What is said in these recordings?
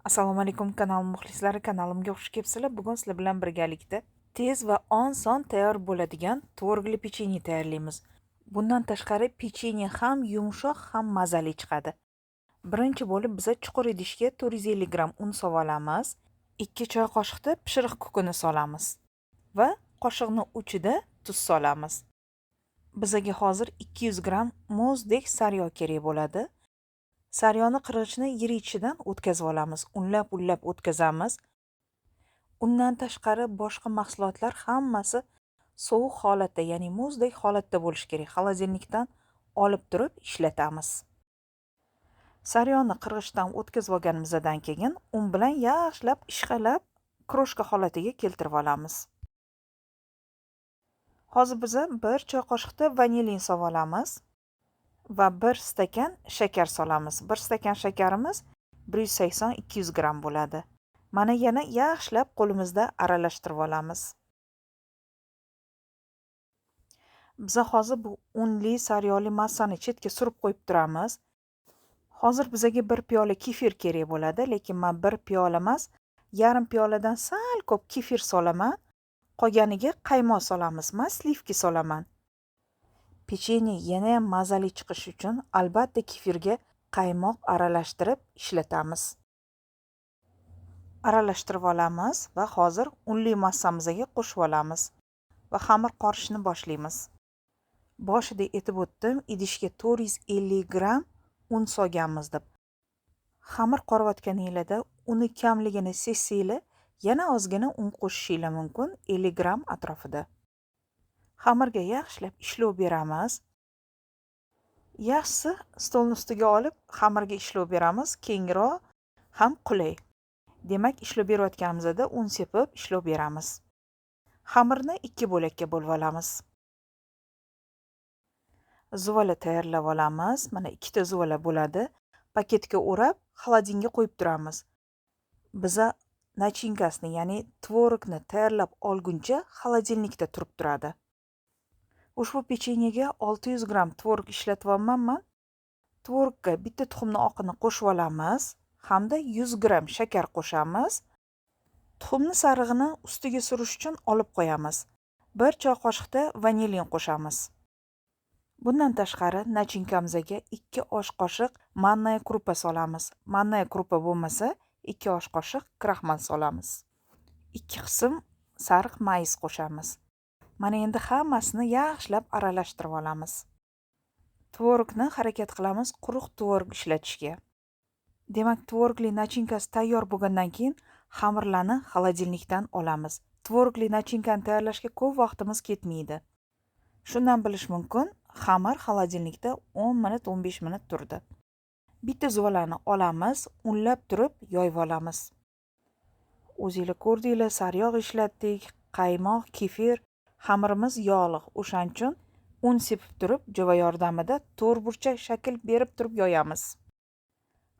Assalomu alaykum kanal muxlislari, kanalimga xush kelibsizlar. Bugun sizlar bilan birgalikda tez va oson tayyor bo'ladigan tvorogli pechenye tayyorlaymiz. Bundan tashqari pechenye ham yumshoq ham mazali chiqadi. Birinchi bo'lib biz chuqur idishga 450 gram un solamiz. 2 choy qoshiqda pishiriq kukuni solamiz va qoshiqning uchida tuz solamiz. Bizga hozir 200 gram muzdek sariyog' kerak bo'ladi. Saryog'ni qirg'ichni yer ichidan o'tkazib olamiz. Unlab o'tkazamiz. Undan tashqari boshqa mahsulotlar hammasi sovuq holatda, ya'ni muzdek holatda bo'lishi kerak. Xolodilnikdan olib turib ishlatamiz. Saryog'ni qirg'ichdan o'tkazib olganimizdan keyin un bilan yaxshilab ishqalab kroshka holatiga keltirib olamiz. Hozir biz 1 choy qoshiqda vanilin solib olamiz va 1 stakan shakar solamiz. 1 stakan shakarimiz 180-200 gram bo'ladi. Mana yana yaxshilab qo'limizda aralashtirib olamiz. Biz hozir bu unli sariyog'li massani chetga surib qo'yib turamiz. Hozir bizga 1 piyola kefir kerak bo'ladi, lekin men 1 piyola emas, yarim piyoladan sal ko'p kefir solaman. Qolganiga qaymoq solamiz. Men slivki solaman. Pechenye yana ham mazali chiqishi uchun albatta kefirga qaymoq aralashtirib ishlatamiz. Aralashtirib olamiz va hozir unli massamizga qo'shib olamiz va xamir qorishni boshlaymiz. Boshida aytib o'tdim, idishga 450 gram un solganmiz deb. Xamir qorayotganingizda uni kamligini sezsanglar, yana ozgina un qo'shishinglar mumkin, 50 gram atrofida. Xamirga yaxshilab ishlov beramiz. Yaxshisi stolning ustiga olib xamirga ishlov beramiz, kengroq ham qulay. Demak, ishlov berayotganimizda un sepib ishlov beramiz. Xamirni 2 bo'lakka bo'lib olamiz. Zuvala tayyorlab olamiz. Mana 2 ta zuvala bo'ladi. Paketga o'rab, xolodilnikka qo'yib turamiz. Biza nachinkasini, ya'ni tvorogni tayyorlab olguncha xolodilnikda turib turadi. Ushbu pechenyega 600 gram tvorog ishlatyapman men. Tvorogga bitta tuxumni oqini qo'shib olamiz hamda 100 gram shakar qo'shamiz. Tuxumni sarig'ini ustiga surish uchun olib qo'yamiz. 1 choy qoshiqda vanilin qo'shamiz. Bundan tashqari nachinkamizga 2 osh qoshiq manная kruppa solamiz. Manная kruppa bo'lmasa 2 osh qoshiq kraxmal solamiz. 2 qism sariq mayiz qo'shamiz. Mana endi hammasini yaxshilab aralashtirib olamiz. Tvorogni harakat qilamiz quruq tvorog ishlatishga. Demak, tvorogli nachinkasi tayyor bo'lgandan keyin xamirlarni xolodilnikdan olamiz. Tvorogli nachinkani tayyorlashga ko'p vaqtimiz ketmaydi. Shundan bilish mumkin, xamir xolodilnikda 10 minut, 15 minut turdi. Bitta zuvalani olamiz, unlab turib yoyib olamiz. O'zingizlar ko'rdinglar, sariyog' ishlatdik, qaymoq, kefir, xamirimiz yog'liq. O'shaning uchun un sepib turib, jo'va yordamida to'rtburchak shakl berib turib yoyamiz.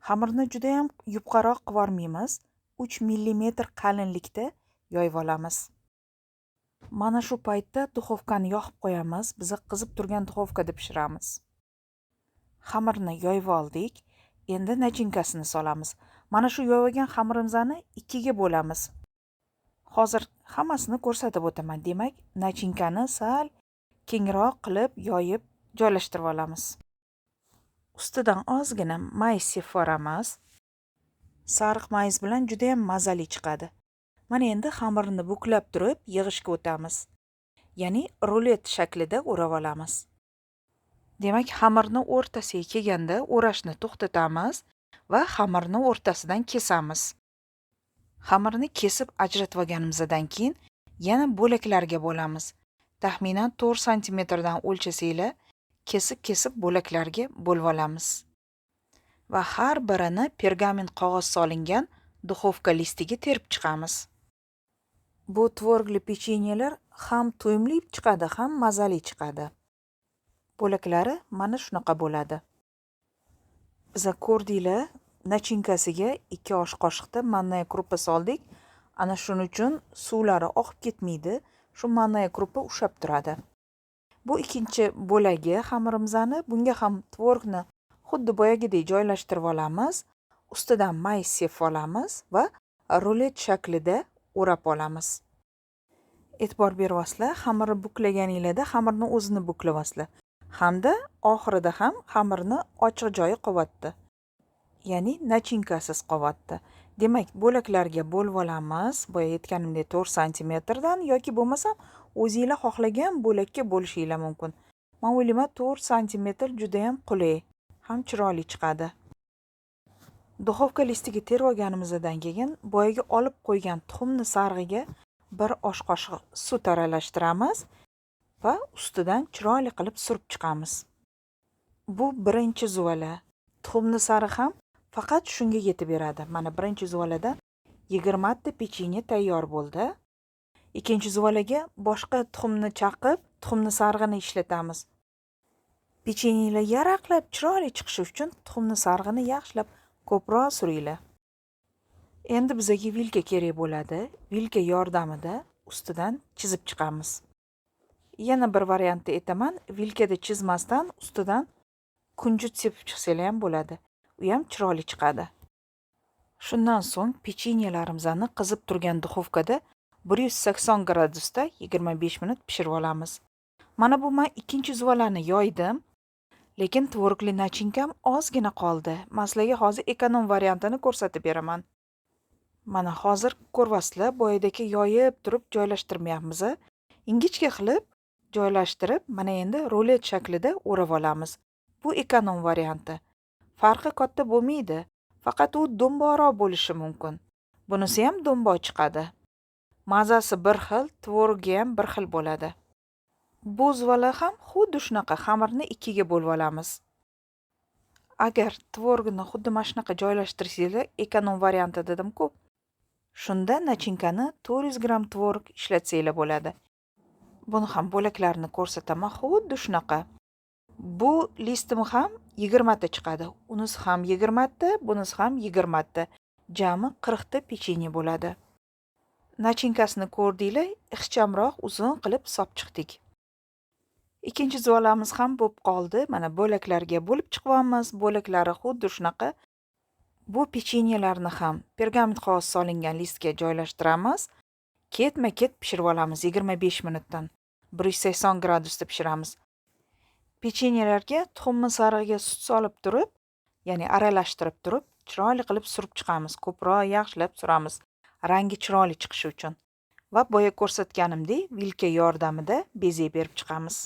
Xamirni juda ham yupqaroq qilib 3 mm qalinlikda yoyib olamiz. Mana shu paytda duxovkani yoqib qo'yamiz. Biz qizib turgan duxovkada pishiramiz. Xamirni yoyib oldik. Endi nachinkasini solamiz. Mana shu yoyilgan xamirimizni 2 ga bo'lamiz. Hozir hammasini ko'rsatib o'taman. Demak, nachinkani sal kengroq qilib yoyib joylashtirib olamiz. Ustidan ozgina mayiz sepib yuboramiz. Sariq mayiz bilan juda ham mazali chiqadi. Mana endi xamirni buklab turib yig'ishga o'tamiz. Ya'ni rulet shaklida o'rab olamiz. Demak, xamirni o'rtasiga kelganda o'rashni to'xtatamiz va xamirni o'rtasidan kesamiz. Xamirni kesib ajratib olganimizdan keyin yana bo'laklarga bo'lamiz. Taxminan 4 cm dan o'lchasanglar, kesib bo'laklarga bo'lib olamiz. Va har birini pergament qog'oz solingan duxovka listiga terib chiqamiz. Bu tvorogli pechenyelar ham to'yimli chiqadi, ham mazali chiqadi. Bo'laklari mana shunaqa bo'ladi. Biz ko'rdinglar, nachinkasiga 2 osh qoshiqda manная kruppa soldik. Ana shuning uchun suvlari oqib ketmaydi. Shu manная kruppa ushlab turadi. Bu ikkinchi bo'lagi xamirimizni. Bunga ham tvorogni xuddi boyagidek joylashtirib olamiz. ustidan mayiz sepib olamiz va rulet shaklida o'rab olamiz. E'tibor beryapsizlar, xamirni buklaganinglarda xamirni o'zini buklayapsizlar. Hamda oxirida ham xamirni ochiq joyi qoladi. Ya'ni nachinkasiz qoladi. Demak, bo'laklarga bo'lib olamiz. Boya aytganimdek 4 santimetrdan yoki bo'lmasam o'zingizlar xohlagan bo'lakka bo'lishinglar mumkin. Men o'ylayman 4 santimetr juda ham qulay, ham chiroyli chiqadi. Duxovka listiga terib olganimizdan keyin boyaga olib qo'ygan tuxumni sarig'iga 1 osh qoshiq sut aralashtiramiz va ustidan chiroyli qilib surib chiqamiz. Bu birinchi zuvala. Tuxumni sarig'i ham faqat shunga yetib beradi. Mana birinchi zuvaladan 20 ta pechenye tayyor bo'ldi. Ikkinchi zuvalaga boshqa tuxumni chaqib, tuxumni sarig'ini ishlatamiz. Pechenyelar yaraqlab chiroyli chiqishi uchun tuxumni sarig'ini yaxshilab ko'proq suringlar. Endi bizga vilka kerak bo'ladi. Vilka yordamida ustidan chizib chiqamiz. Yana bir variantda aytaman, vilkada chizmasdan ustidan kunjut sepib chiqsanglar ham bo'ladi. U ham chiroyli chiqadi. Shundan so'ng pechenyelarimizni qizib turgan duxovkada 180 gradusda 25 minut pishirib olamiz. Mana bu men ikkinchi zuvalani yoydim, lekin tvorogli nachinkam ozgina qoldi. Men sizlarga hozir ekonom variantini ko'rsatib beraman. Mana hozir ko'ryapsizlar, boyadagi yoyib turib joylashtirmayapmiz. Ingichka qilib joylashtirib, mana endi rulet shaklida o'rab olamiz. Bu ekonom varianti. Farqi katta bo'lmaydi. Faqat u do'mboroq bo'lishi mumkin. Bunisi ham do'mboq chiqadi. Mazasi bir xil, tvorogi ham bir xil bo'ladi. Bu zuvala ham xuddi shunaqa xamirni ikkiga bo'lib olamiz. Agar tvorogni xuddi mana shunaqa joylashtirsanglar, ekonom varianti dedim-ku. Shunda nachinkani 400 gram tvorog ishlatsanglar bo'ladi. Buni ham bo'laklarini ko'rsataman, xuddi shunaqa. Bu listim ham 20 ta chiqadi. Unisi ham 20 ta, bunisi ham 20 ta. Jami 40 ta pechenye bo'ladi. Nachinkasini ko'rdinglar, ixchamroq uzun qilib solib chiqdik. Ikkinchi zuvalamiz ham bo'lib qoldi. Mana bo'laklarga bo'lib chiqyapmiz. Bo'laklari xuddi shunaqa. Bu pechenyelarni ham pergament qog'oz solingan listga joylashtiramiz. Ketma-ket pishirib olamiz 25 minutdan. 180 gradusda pishiramiz. Pechenyelarga tuxumni sarig'iga sut solib turib, ya'ni aralashtirib turib, chiroyli qilib surib chiqamiz. Ko'proq yaxshilab suramiz, rangi chiroyli chiqishi uchun. Va boya ko'rsatganimdek, vilka yordamida bezak berib chiqamiz.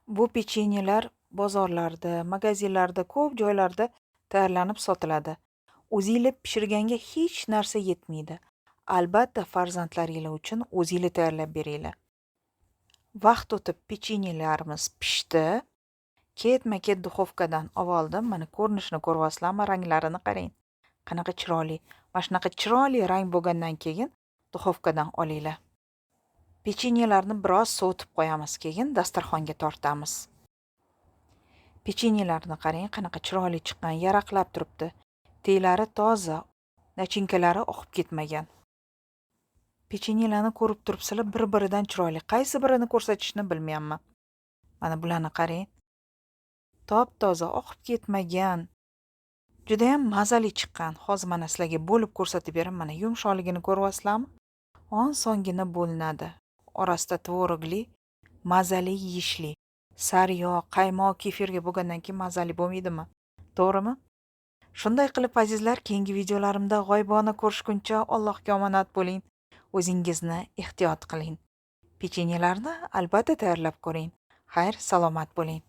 Bu pechenyelar bozorlarda, magazinlarda, ko'p joylarda tayyorlanib sotiladi. O'zingizlar pishirganga hech narsa yetmaydi. Albatta farzandlaringiz uchun o'zingizlar tayyorlab beringlar. Vaqt o'tib pechenyelarimiz pishdi. Ketma-ket duxovkadan oldim. Mana ko'rinishini ko'ryapsizlarmi? Ranglarini qarang. Qanaqa chiroyli. Mana shunaqa chiroyli rang bo'lgandan keyin duxovkadan olinglar. Pechenyelarni biroz sovutib qo'yamiz, keyin dasturxonga tortamiz. Pechenyelarni qarang, qanaqa chiroyli chiqqan, yaraqlab turibdi. Teylari toza, nachinkalari oqib ketmagan. Pechenyelarni ko'rib turibsizlar, bir-biridan chiroyli. Qaysi birini ko'rsatishni bilmayapman. Mana bularni qarang. Top-toza, oqib ketmagan. Juda ham mazali chiqqan. Hozir mana sizlarga bo'lib ko'rsatib beraman. Mana yumshoqligini ko'ryapsizlarmi? Osongina bo'linadi. Orasida tvorogli, mazali, yeyishli. Sariyog', qaymoq, kefirga bo'lgandan keyin mazali bo'lmaydimi? To'g'rimi? Shunday qilib azizlar, keyingi videolarimda g'oyibona ko'rishguncha Allohga omonat bo'ling. O'zingizni ehtiyot qiling. Pechenyelarni albatta tayyorlab ko'ring. Xayr, salomat bo'ling.